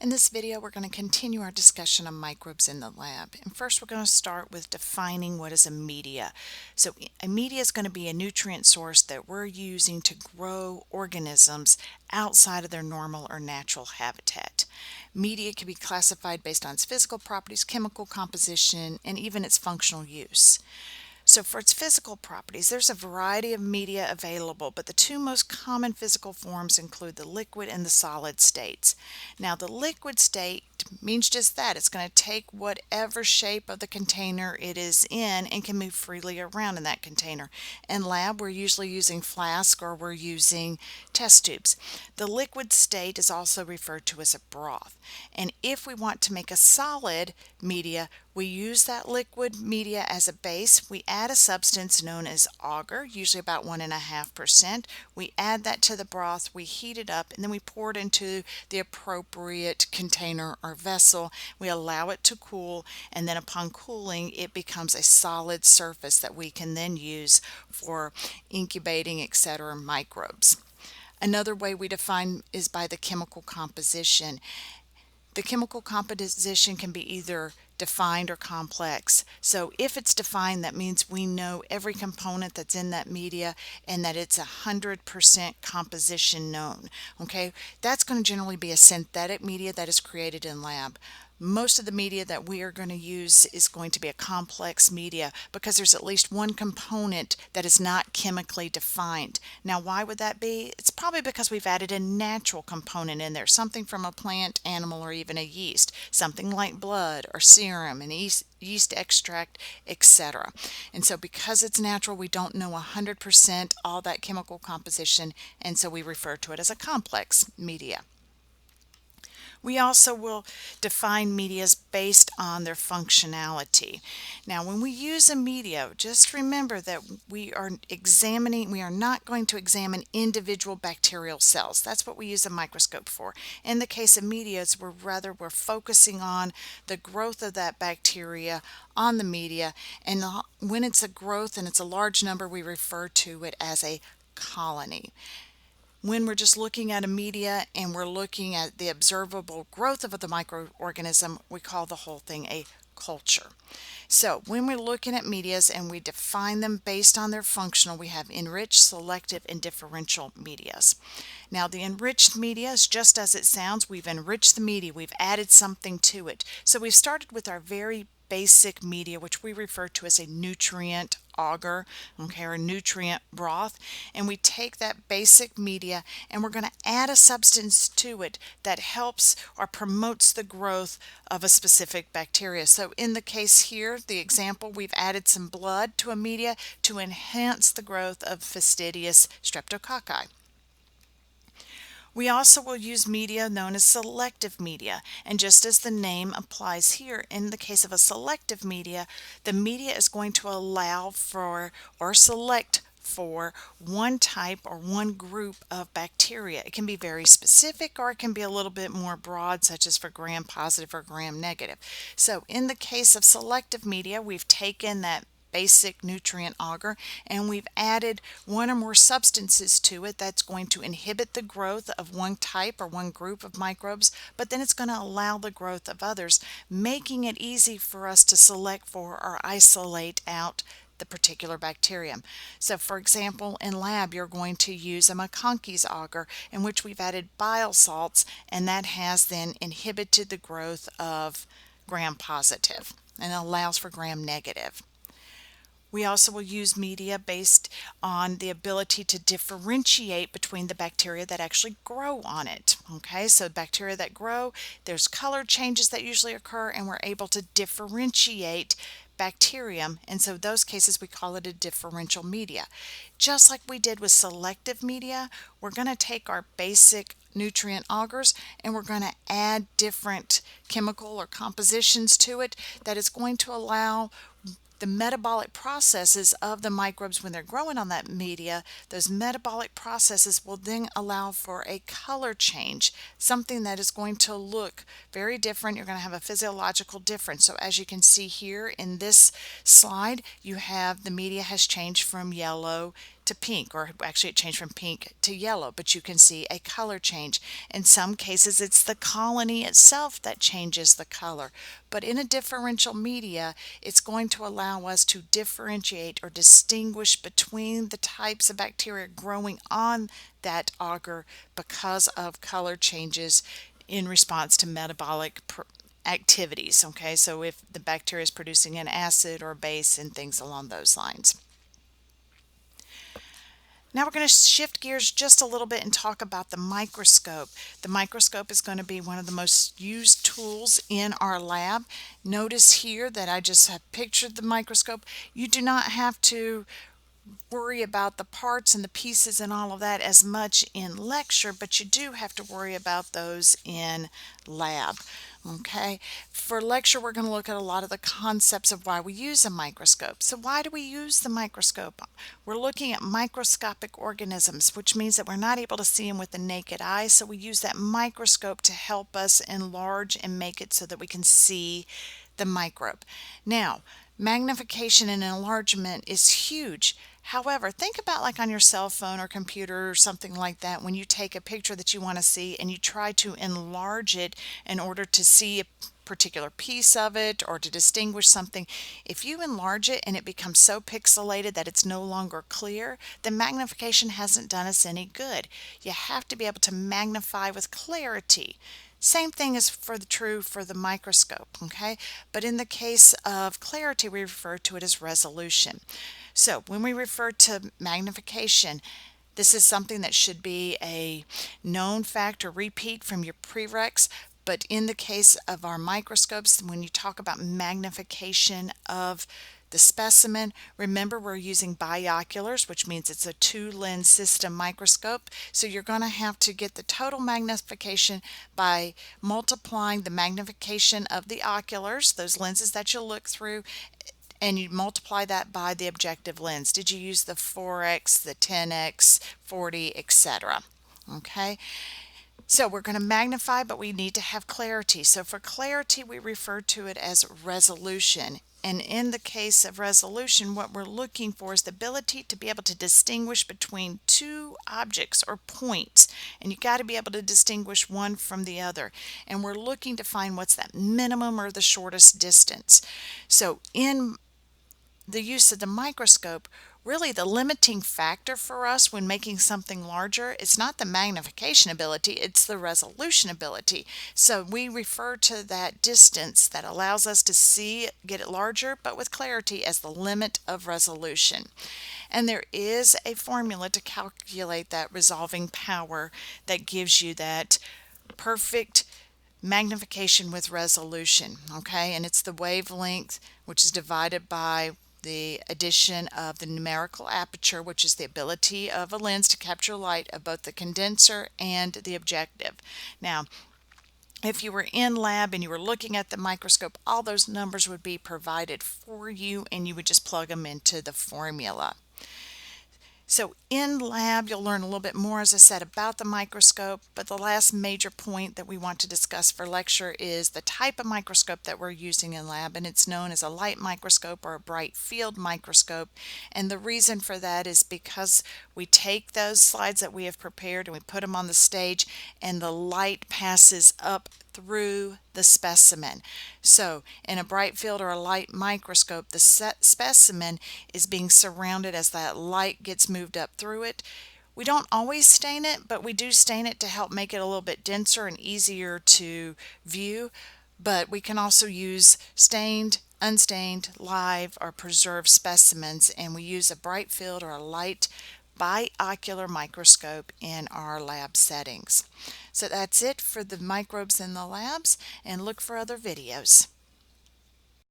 In this video, we're going to continue our discussion of microbes in the lab. And first, we're going to start with defining what is a media. So a media is going to be a nutrient source that we're using to grow organisms outside of their normal or natural habitat. Media can be classified based on its physical properties, chemical composition, and even its functional use. So for its physical properties, there's a variety of media available, but the two most common physical forms include the liquid and the solid states. Now, the liquid state means just that. It's going to take whatever shape of the container it is in and can move freely around in that container. In lab, we're usually using flask or we're using test tubes. The liquid state is also referred to as a broth. And if we want to make a solid media, we use that liquid media as a base. We add a substance known as agar, usually about 1.5%. We add that to the broth, we heat it up, and then we pour it into the appropriate container or vessel. We allow it to cool, and then upon cooling, it becomes a solid surface that we can then use for incubating, etc., microbes. Another way we define is by the chemical composition. The chemical composition can be either defined or complex. So if it's defined, that means we know every component that's in that media and that it's 100% composition known. Okay, that's going to generally be a synthetic media that is created in lab. Most of the media that we are going to use is going to be a complex media because there's at least one component that is not chemically defined. Now, why would that be? It's probably because we've added a natural component in there, something from a plant, animal, or even a yeast, something like blood or serum and yeast extract, etc. And so because it's natural, we don't know 100% all that chemical composition, and so we refer to it as a complex media. We also will define medias based on their functionality. Now, when we use a media, just remember that we are not going to examine individual bacterial cells. That's what we use a microscope for. In the case of medias, we're focusing on the growth of that bacteria on the media, and when it's a growth and it's a large number, we refer to it as a colony. When we're just looking at a media and we're looking at the observable growth of the microorganism, we call the whole thing a culture. So when we're looking at medias and we define them based on their functional, we have enriched, selective, and differential medias. Now, the enriched media is just as it sounds. We've enriched the media. We've added something to it. So we've started with our very basic media, which we refer to as a nutrient agar, okay, or nutrient broth, and we take that basic media and we're going to add a substance to it that helps or promotes the growth of a specific bacteria. So in the case here, the example, we've added some blood to a media to enhance the growth of fastidious streptococci. We also will use media known as selective media, and just as the name applies here, in the case of a selective media, the media is going to allow for or select for one type or one group of bacteria. It can be very specific or it can be a little bit more broad, such as for gram-positive or gram-negative. So in the case of selective media, we've taken that basic nutrient agar and we've added one or more substances to it that's going to inhibit the growth of one type or one group of microbes, but then it's going to allow the growth of others, making it easy for us to select for or isolate out the particular bacterium. So for example, in lab you're going to use a McConkey's agar in which we've added bile salts, and that has then inhibited the growth of gram-positive and allows for gram-negative. We also will use media based on the ability to differentiate between the bacteria that actually grow on it. Okay, so bacteria that grow, there's color changes that usually occur, and we're able to differentiate bacterium, and so those cases we call it a differential media. Just like we did with selective media, we're going to take our basic nutrient agars and we're going to add different chemical or compositions to it that is going to allow the metabolic processes of the microbes when they're growing on that media. Those metabolic processes will then allow for a color change, something that is going to look very different. You're going to have a physiological difference. So as you can see here in this slide, you have the media has changed from yellow to pink, or actually it changed from pink to yellow, but you can see a color change. In some cases it's the colony itself that changes the color, but in a differential media it's going to allow us to differentiate or distinguish between the types of bacteria growing on that agar because of color changes in response to metabolic activities. Okay, so if the bacteria is producing an acid or base and things along those lines. Now we're going to shift gears just a little bit and talk about the microscope. The microscope is going to be one of the most used tools in our lab. Notice here that I just have pictured the microscope. You do not have to worry about the parts and the pieces and all of that as much in lecture, but you do have to worry about those in lab. Okay, for lecture we're going to look at a lot of the concepts of why we use a microscope. So why do we use the microscope? We're looking at microscopic organisms, which means that we're not able to see them with the naked eye, so we use that microscope to help us enlarge and make it so that we can see the microbe. Now, magnification and enlargement is huge. However, think about like on your cell phone or computer or something like that, when you take a picture that you want to see and you try to enlarge it in order to see a particular piece of it or to distinguish something. If you enlarge it and it becomes so pixelated that it's no longer clear, then magnification hasn't done us any good. You have to be able to magnify with clarity. Same thing is true for the microscope, okay? But in the case of clarity, we refer to it as resolution. So when we refer to magnification, this is something that should be a known fact or repeat from your prereqs. But in the case of our microscopes, when you talk about magnification of the specimen, remember we're using binoculars, which means it's a two-lens system microscope. So you're going to have to get the total magnification by multiplying the magnification of the oculars, those lenses that you'll look through, and you multiply that by the objective lens. Did you use the 4x, the 10x, 40, etc.? Okay. So we're going to magnify, but we need to have clarity. So for clarity, we refer to it as resolution. And in the case of resolution, what we're looking for is the ability to be able to distinguish between two objects or points. And you got to be able to distinguish one from the other. And we're looking to find what's that minimum or the shortest distance. So in the use of the microscope, really the limiting factor for us when making something larger, it's not the magnification ability, it's the resolution ability. So we refer to that distance that allows us to see, get it larger, but with clarity, as the limit of resolution. And there is a formula to calculate that resolving power that gives you that perfect magnification with resolution, okay? And it's the wavelength, which is divided by the addition of the numerical aperture, which is the ability of a lens to capture light of both the condenser and the objective. Now, if you were in lab and you were looking at the microscope, all those numbers would be provided for you and you would just plug them into the formula. So in lab, you'll learn a little bit more, as I said, about the microscope, but the last major point that we want to discuss for lecture is the type of microscope that we're using in lab, and it's known as a light microscope or a bright field microscope. And the reason for that is because we take those slides that we have prepared and we put them on the stage, and the light passes up through the specimen. So in a bright field or a light microscope, the specimen is being surrounded as that light gets moved up through it. We don't always stain it, but we do stain it to help make it a little bit denser and easier to view. But we can also use stained, unstained, live, or preserved specimens, and we use a bright field or a light binocular microscope in our lab settings. So that's it for the microbes in the labs, and look for other videos.